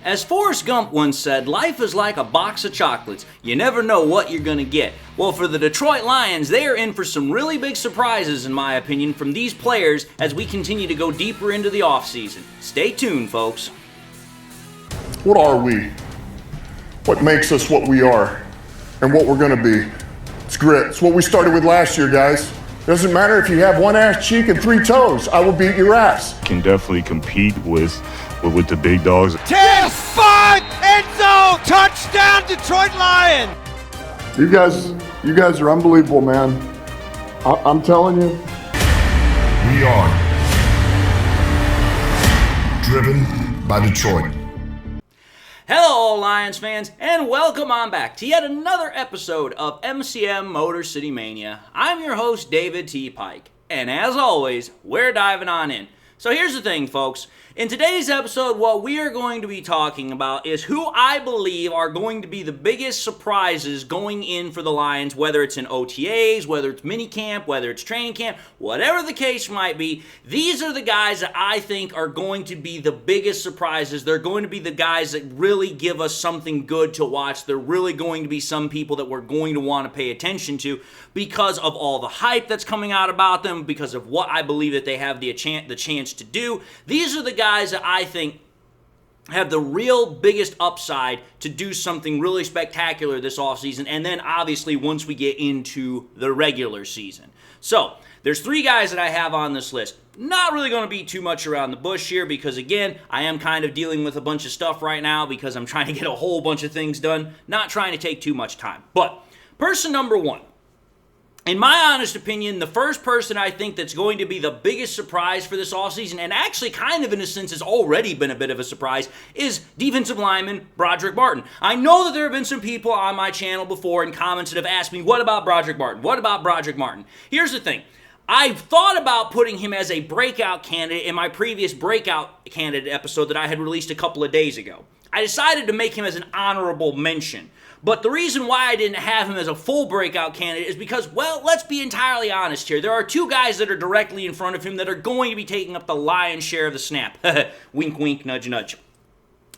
As Forrest Gump once said, life is like a box of chocolates. You never know what you're going to get. Well, for the Detroit Lions, they are in for some really big surprises, in my opinion, from these players as we continue to go deeper into the offseason. Stay tuned, folks. What are we? What makes us what we are and what we're going to be? It's grit. It's what we started with last year, guys. Doesn't matter if you have one ass cheek and 3 toes. I will beat your ass. Can definitely compete with the big dogs. 10-5 end zone touchdown Detroit Lions. You guys are unbelievable, man. I'm telling you. We are driven by Detroit. Hello, Lions fans, and welcome on back to yet another episode of MCM Motor City Mania. I'm your host, David T. Pike, and as always, we're diving on in. So here's the thing, folks. In today's episode, what we are going to be talking about is who I believe are going to be the biggest surprises going in for the Lions, whether it's in OTAs, whether it's minicamp, whether it's training camp, whatever the case might be. These are the guys that I think are going to be the biggest surprises. They're going to be the guys that really give us something good to watch. They're really going to be some people that we're going to want to pay attention to because of all the hype that's coming out about them, because of what I believe that they have the chance to do. These are the guys that I think have the real biggest upside to do something really spectacular this offseason, and then obviously once we get into the regular season. So, there's 3 guys that I have on this list. Not really going to be too much around the bush here because, again, I am kind of dealing with a bunch of stuff right now because I'm trying to get a whole bunch of things done, not trying to take too much time. But, person number 1. In my honest opinion, the first person I think that's going to be the biggest surprise for this offseason, and actually kind of in a sense has already been a bit of a surprise, is defensive lineman Brodrick Martin. I know that there have been some people on my channel before and comments that have asked me, what about Brodrick Martin? What about Brodrick Martin? Here's the thing. I've thought about putting him as a breakout candidate in my previous breakout candidate episode that I had released a couple of days ago. I decided to make him as an honorable mention. But the reason why I didn't have him as a full breakout candidate is because, well, let's be entirely honest here. There are 2 guys that are directly in front of him that are going to be taking up the lion's share of the snap. Wink, wink, nudge, nudge.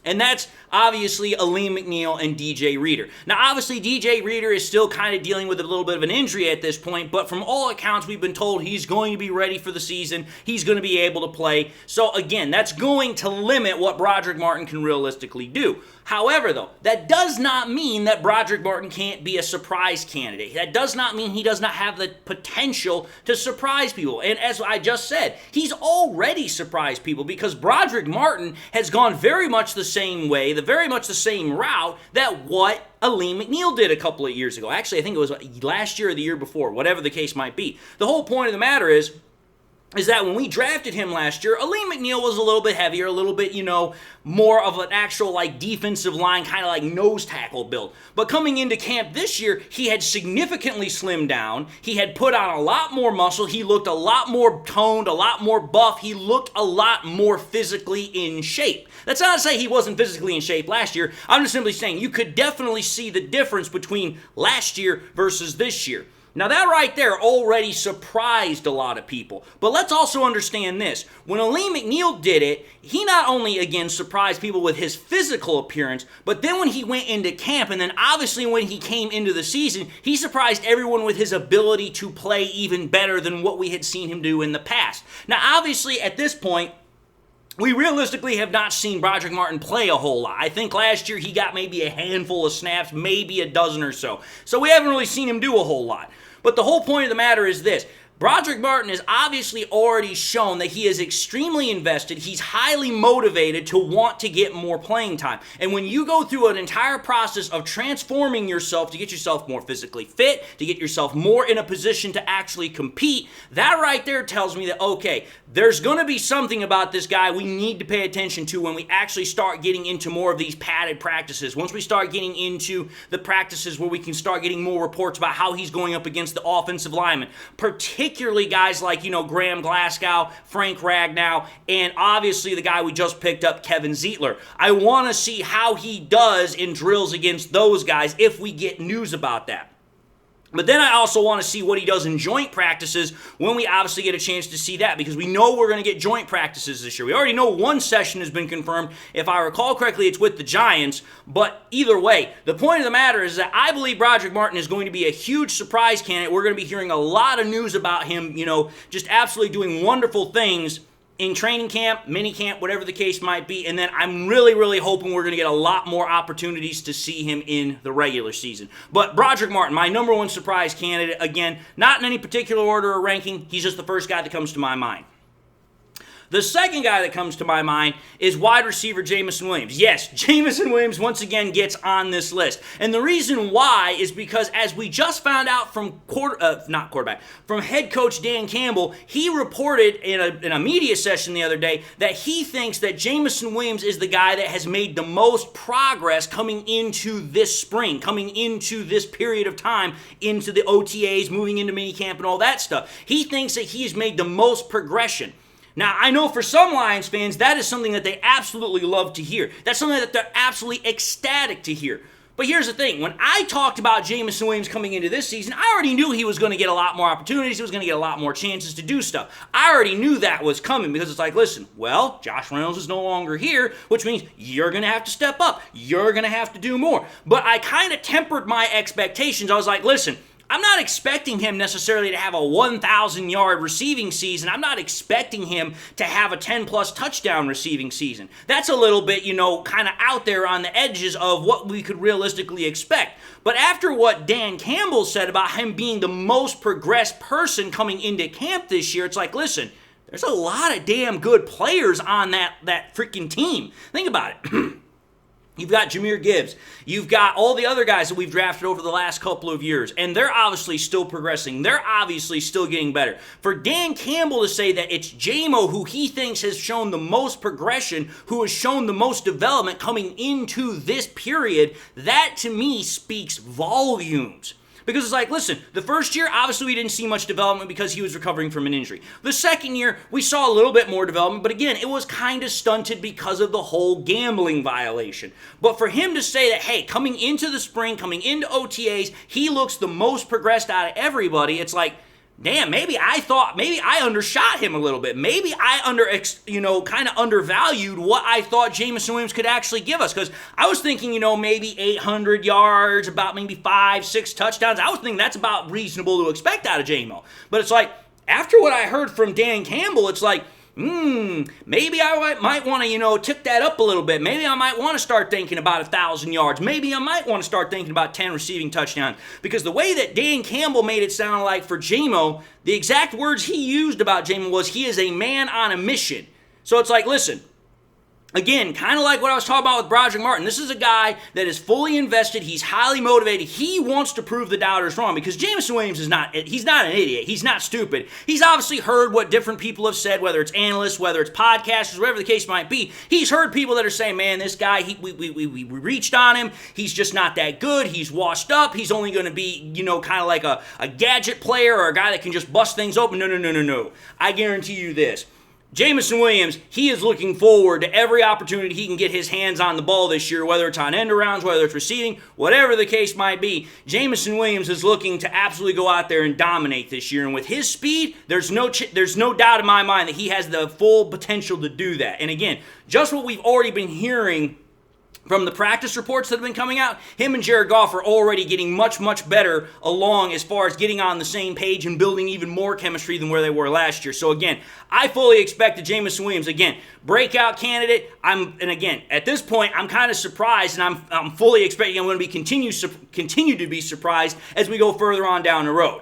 And that's obviously Aleem McNeil and DJ Reader. Now, obviously, DJ Reader is still kind of dealing with a little bit of an injury at this point, but from all accounts, we've been told he's going to be ready for the season. He's going to be able to play. So, again, that's going to limit what Brodrick Martin can realistically do. However, though, that does not mean that Brodrick Martin can't be a surprise candidate. That does not mean he does not have the potential to surprise people. And as I just said, he's already surprised people because Brodrick Martin has gone very much the same way, very much the same route that what Aleem McNeil did a couple of years ago. Actually, I think it was last year or the year before, whatever the case might be. The whole point of the matter is that when we drafted him last year, Aleem McNeil was a little bit heavier, a little bit, more of an actual, defensive line, kind of like nose tackle build. But coming into camp this year, he had significantly slimmed down. He had put on a lot more muscle. He looked a lot more toned, a lot more buff. He looked a lot more physically in shape. That's not to say he wasn't physically in shape last year. I'm just simply saying you could definitely see the difference between last year versus this year. Now that right there already surprised a lot of people. But let's also understand this. When Aleem McNeil did it, he not only, again, surprised people with his physical appearance, but then when he went into camp, and then obviously when he came into the season, he surprised everyone with his ability to play even better than what we had seen him do in the past. Now, obviously, at this point, we realistically have not seen Brodrick Martin play a whole lot. I think last year he got maybe a handful of snaps, maybe a dozen or so. So we haven't really seen him do a whole lot. But the whole point of the matter is this. Brodrick Martin has obviously already shown that he is extremely invested. He's highly motivated to want to get more playing time. And when you go through an entire process of transforming yourself to get yourself more physically fit, to get yourself more in a position to actually compete, that right there tells me that, okay, there's going to be something about this guy we need to pay attention to when we actually start getting into more of these padded practices. Once we start getting into the practices where we can start getting more reports about how he's going up against the offensive linemen, particularly guys like, Graham Glasgow, Frank Ragnow, and obviously the guy we just picked up, Kevin Zeitler. I want to see how he does in drills against those guys if we get news about that. But then I also want to see what he does in joint practices when we obviously get a chance to see that, because we know we're going to get joint practices this year. We already know one session has been confirmed. If I recall correctly, it's with the Giants. But either way, the point of the matter is that I believe Brodrick Martin is going to be a huge surprise candidate. We're going to be hearing a lot of news about him, just absolutely doing wonderful things in training camp, mini camp, whatever the case might be. And then I'm really, really hoping we're going to get a lot more opportunities to see him in the regular season. But Brodrick Martin, my number one surprise candidate, again, not in any particular order or ranking. He's just the first guy that comes to my mind. The second guy that comes to my mind is wide receiver Jameson Williams. Yes, Jameson Williams once again gets on this list. And the reason why is because as we just found out from from head coach Dan Campbell, he reported in a media session the other day that he thinks that Jameson Williams is the guy that has made the most progress coming into this spring, coming into this period of time, into the OTAs, moving into minicamp and all that stuff. He thinks that he has made the most progression. Now, I know for some Lions fans, that is something that they absolutely love to hear. That's something that they're absolutely ecstatic to hear. But here's the thing. When I talked about Jameson Williams coming into this season, I already knew he was going to get a lot more opportunities. He was going to get a lot more chances to do stuff. I already knew that was coming because it's like, listen, well, Josh Reynolds is no longer here, which means you're going to have to step up. You're going to have to do more. But I kind of tempered my expectations. I was like, listen, I'm not expecting him necessarily to have a 1,000-yard receiving season. I'm not expecting him to have a 10-plus touchdown receiving season. That's a little bit, kind of out there on the edges of what we could realistically expect. But after what Dan Campbell said about him being the most progressed person coming into camp this year, it's like, listen, there's a lot of damn good players on that freaking team. Think about it. You've got Jahmyr Gibbs. You've got all the other guys that we've drafted over the last couple of years, and they're obviously still progressing. They're obviously still getting better. For Dan Campbell to say that it's J-Mo who he thinks has shown the most progression, who has shown the most development coming into this period, that to me speaks volumes. Because it's like, listen, the first year, obviously we didn't see much development because he was recovering from an injury. The second year, we saw a little bit more development, but again, it was kind of stunted because of the whole gambling violation. But for him to say that, hey, coming into the spring, coming into OTAs, he looks the most progressed out of everybody, it's like, damn, maybe I undershot him a little bit. Maybe I kind of undervalued what I thought Jameson Williams could actually give us. Because I was thinking, maybe 800 yards, about maybe 5-6 touchdowns. I was thinking that's about reasonable to expect out of J-Mo. But it's like, after what I heard from Dan Campbell, it's like, maybe I might want to, tip that up a little bit. Maybe I might want to start thinking about 1,000 yards. Maybe I might want to start thinking about 10 receiving touchdowns. Because the way that Dan Campbell made it sound like for J-Mo, the exact words he used about J-Mo was he is a man on a mission. So it's like, listen, again, kind of like what I was talking about with Brodrick Martin. This is a guy that is fully invested. He's highly motivated. He wants to prove the doubters wrong because Jameson Williams he's not an idiot. He's not stupid. He's obviously heard what different people have said, whether it's analysts, whether it's podcasters, whatever the case might be. He's heard people that are saying, man, this guy, we reached on him. He's just not that good. He's washed up. He's only going to be, kind of like a gadget player or a guy that can just bust things open. No. I guarantee you this. Jameson Williams, he is looking forward to every opportunity he can get his hands on the ball this year, whether it's on end arounds, whether it's receiving, whatever the case might be. Jameson Williams is looking to absolutely go out there and dominate this year. And with his speed, there's no doubt in my mind that he has the full potential to do that. And again, just what we've already been hearing from the practice reports that have been coming out, him and Jared Goff are already getting much, much better along as far as getting on the same page and building even more chemistry than where they were last year. So again, I fully expect that Jameson Williams, again, breakout candidate. And again, at this point, I'm kind of surprised, and I'm fully expecting I'm going to be continue to be surprised as we go further on down the road.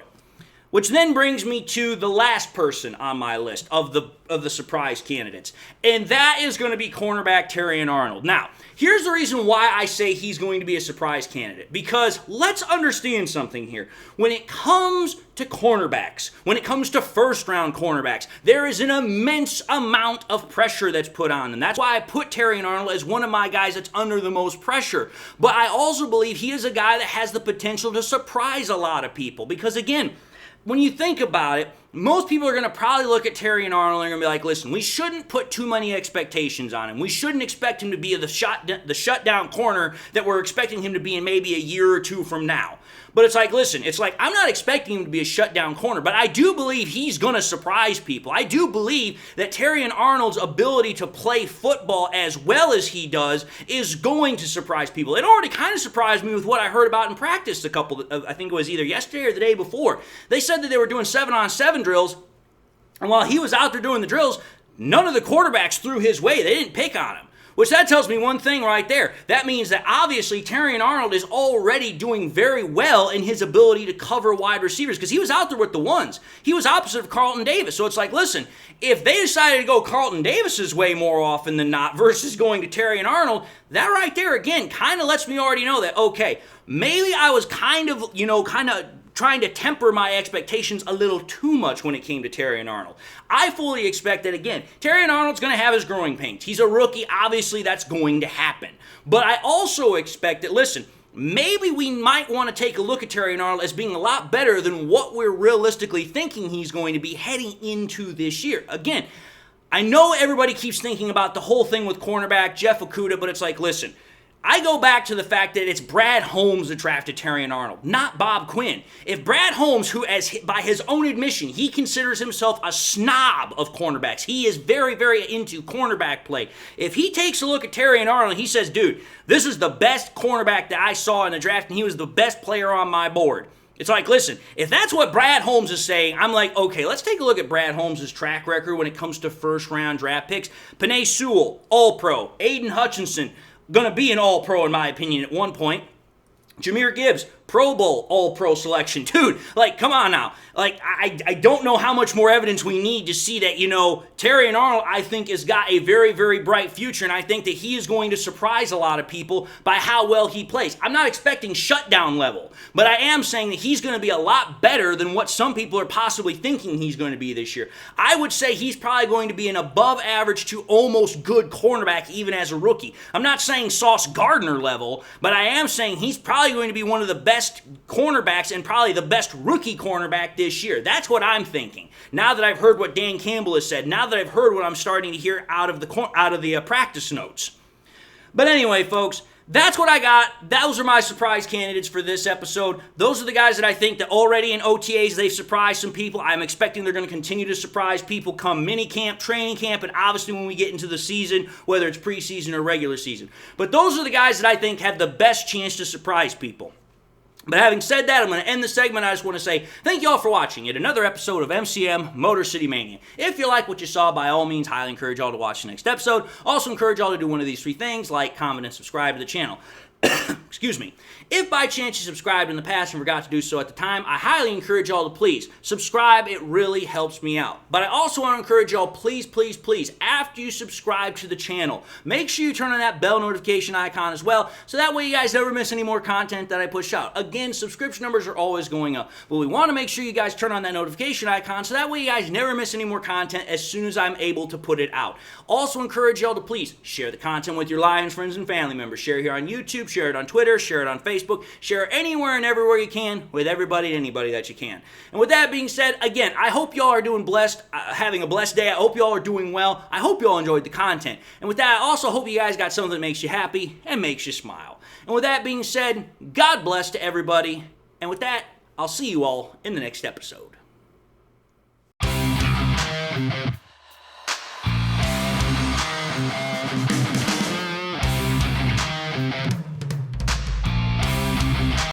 Which then brings me to the last person on my list of the surprise candidates. And that is going to be cornerback Terrion Arnold. Now, here's the reason why I say he's going to be a surprise candidate. Because let's understand something here. When it comes to cornerbacks, when it comes to first-round cornerbacks, there is an immense amount of pressure that's put on them. That's why I put Terrion Arnold as one of my guys that's under the most pressure. But I also believe he is a guy that has the potential to surprise a lot of people. Because again, when you think about it, most people are going to probably look at Terrion Arnold and going to be like, listen, we shouldn't put too many expectations on him. We shouldn't expect him to be the shutdown corner that we're expecting him to be in maybe a year or two from now. But it's like, listen, I'm not expecting him to be a shutdown corner, but I do believe he's going to surprise people. I do believe that Terrion Arnold's ability to play football as well as he does is going to surprise people. It already kind of surprised me with what I heard about in practice I think it was either yesterday or the day before. They said that they were doing 7-on-7 drills, and while he was out there doing the drills, none of the quarterbacks threw his way. They didn't pick on him. Which that tells me one thing right there. That means that obviously Terrion Arnold is already doing very well in his ability to cover wide receivers because he was out there with the ones. He was opposite of Carlton Davis. So it's like, listen, if they decided to go Carlton Davis's way more often than not versus going to Terrion Arnold, that right there again kind of lets me already know that, okay, maybe I was kind of trying to temper my expectations a little too much when it came to Terrion Arnold. I fully expect that, again, Terrion Arnold's going to have his growing pains. He's a rookie. Obviously, that's going to happen. But I also expect that, listen, maybe we might want to take a look at Terrion Arnold as being a lot better than what we're realistically thinking he's going to be heading into this year. Again, I know everybody keeps thinking about the whole thing with cornerback Jeff Okudah, but it's like, listen, I go back to the fact that it's Brad Holmes that drafted Terrion Arnold, not Bob Quinn. If Brad Holmes, who by his own admission, he considers himself a snob of cornerbacks, he is very, very into cornerback play. If he takes a look at Terrion Arnold, he says, dude, this is the best cornerback that I saw in the draft, and he was the best player on my board. It's like, listen, if that's what Brad Holmes is saying, I'm like, okay, let's take a look at Brad Holmes' track record when it comes to first-round draft picks. Penei Sewell, All-Pro. Aiden Hutchinson, going to be an All-Pro in my opinion at one point. Jahmyr Gibbs, Pro Bowl All-Pro selection. Dude, like, come on now. Like, I don't know how much more evidence we need to see that, Terrion Arnold, I think, has got a very, very bright future, and I think that he is going to surprise a lot of people by how well he plays. I'm not expecting shutdown level, but I am saying that he's going to be a lot better than what some people are possibly thinking he's going to be this year. I would say he's probably going to be an above average to almost good cornerback even as a rookie. I'm not saying Sauce Gardner level, but I am saying he's probably going to be one of the best cornerbacks and probably the best rookie cornerback this year. That's what I'm thinking. Now that I've heard what Dan Campbell has said, now that I've heard what I'm starting to hear out of the practice notes. But anyway, folks, that's what I got. Those are my surprise candidates for this episode. Those are the guys that I think that already in OTAs they've surprised some people. I'm expecting they're going to continue to surprise people come minicamp, training camp, and obviously when we get into the season, whether it's preseason or regular season. But those are the guys that I think have the best chance to surprise people. But having said that, I'm going to end the segment. I just want to say thank you all for watching yet another episode of MCM Motor City Mania. If you like what you saw, by all means, highly encourage y'all to watch the next episode. Also encourage y'all to do one of these three things, like, comment, and subscribe to the channel. Excuse me. If by chance you subscribed in the past and forgot to do so at the time, I highly encourage y'all to please subscribe. It really helps me out. But I also want to encourage y'all, please, please, please, after you subscribe to the channel, make sure you turn on that bell notification icon as well, so that way you guys never miss any more content that I push out. Again, subscription numbers are always going up, but we want to make sure you guys turn on that notification icon, so that way you guys never miss any more content as soon as I'm able to put it out. Also encourage y'all to please share the content with your Lions friends and family members. Share here on YouTube, share it on Twitter, share it on Facebook, share it anywhere and everywhere you can with everybody and anybody that you can. And with that being said, again, I hope y'all are doing blessed, having a blessed day. I hope y'all are doing well. I hope y'all enjoyed the content. And with that, I also hope you guys got something that makes you happy and makes you smile. And with that being said, God bless to everybody. And with that, I'll see you all in the next episode.